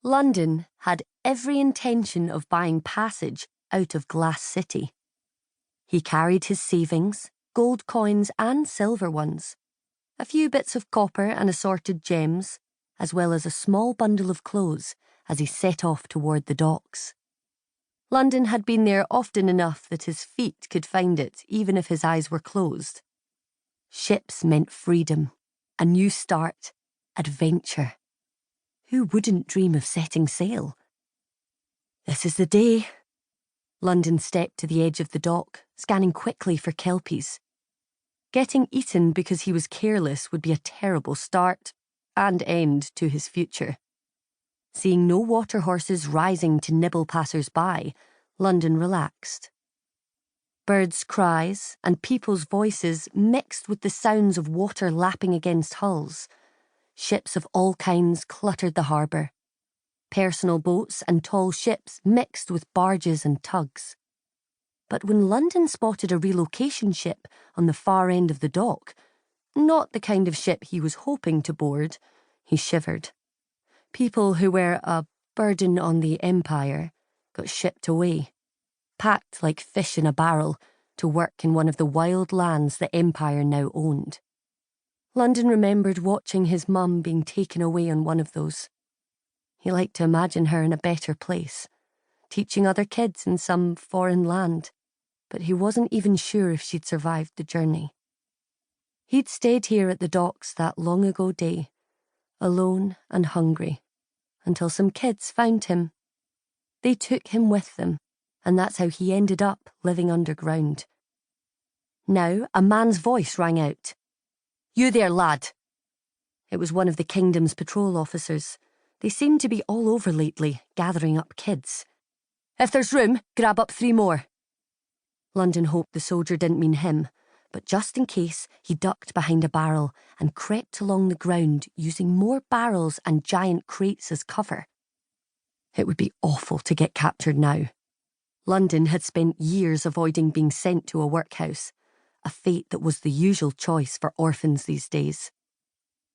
London had every intention of buying passage out of Glass City. He carried his savings, gold coins and silver ones, a few bits of copper and assorted gems, as well as a small bundle of clothes as he set off toward the docks. London had been there often enough that his feet could find it even if his eyes were closed. Ships meant freedom, a new start, adventure. Who wouldn't dream of setting sail? This is the day. London stepped to the edge of the dock, scanning quickly for kelpies. Getting eaten because he was careless would be a terrible start and end to his future. Seeing no water horses rising to nibble passers-by, London relaxed. Birds' cries and people's voices mixed with the sounds of water lapping against hulls. Ships of all kinds cluttered the harbour. Personal boats and tall ships mixed with barges and tugs. But when London spotted a relocation ship on the far end of the dock, not the kind of ship he was hoping to board, he shivered. People who were a burden on the Empire got shipped away, packed like fish in a barrel to work in one of the wild lands the Empire now owned. London remembered watching his mum being taken away on one of those. He liked to imagine her in a better place, teaching other kids in some foreign land, but he wasn't even sure if she'd survived the journey. He'd stayed here at the docks that long ago day, alone and hungry, until some kids found him. They took him with them, and that's how he ended up living underground. Now a man's voice rang out. "You there, lad." It was one of the kingdom's patrol officers. They seemed to be all over lately, gathering up kids. "If there's room, grab up 3 more. London hoped the soldier didn't mean him, but just in case, he ducked behind a barrel and crept along the ground using more barrels and giant crates as cover. It would be awful to get captured now. London had spent years avoiding being sent to a workhouse, a fate that was the usual choice for orphans these days.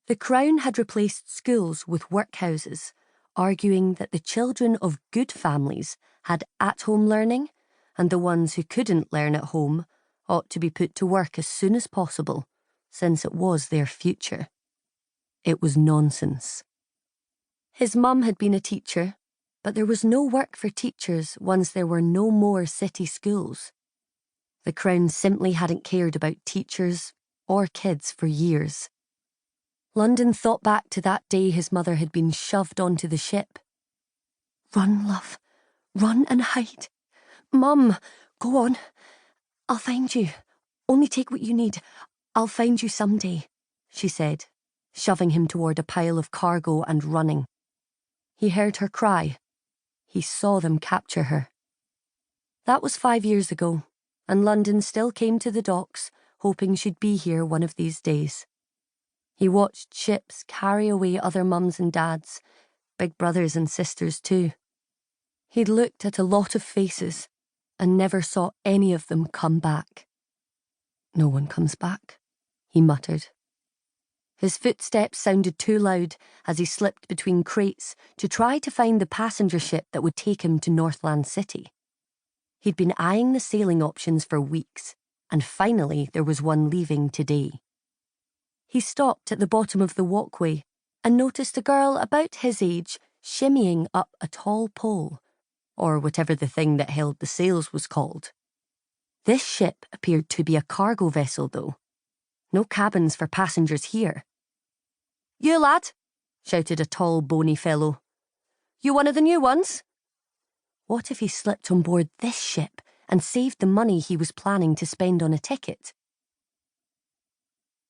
The Crown had replaced schools with workhouses, arguing that the children of good families had at-home learning, and the ones who couldn't learn at home ought to be put to work as soon as possible, since it was their future. It was nonsense. His mum had been a teacher, but there was no work for teachers once there were no more city schools. The Crown simply hadn't cared about teachers or kids for years. London thought back to that day his mother had been shoved onto the ship. "Run, love. Run and hide. Mum, go on. I'll find you. Only take what you need. I'll find you someday," she said, shoving him toward a pile of cargo and running. He heard her cry. He saw them capture her. That was 5 years ago, and London still came to the docks, hoping she'd be here one of these days. He watched ships carry away other mums and dads, big brothers and sisters too. He'd looked at a lot of faces and never saw any of them come back. "No one comes back," he muttered. His footsteps sounded too loud as he slipped between crates to try to find the passenger ship that would take him to Northland City. He'd been eyeing the sailing options for weeks, and finally there was one leaving today. He stopped at the bottom of the walkway and noticed a girl about his age shimmying up a tall pole, or whatever the thing that held the sails was called. This ship appeared to be a cargo vessel, though. No cabins for passengers here. "You lad," shouted a tall, bony fellow. "You one of the new ones?" What if he slipped on board this ship and saved the money he was planning to spend on a ticket?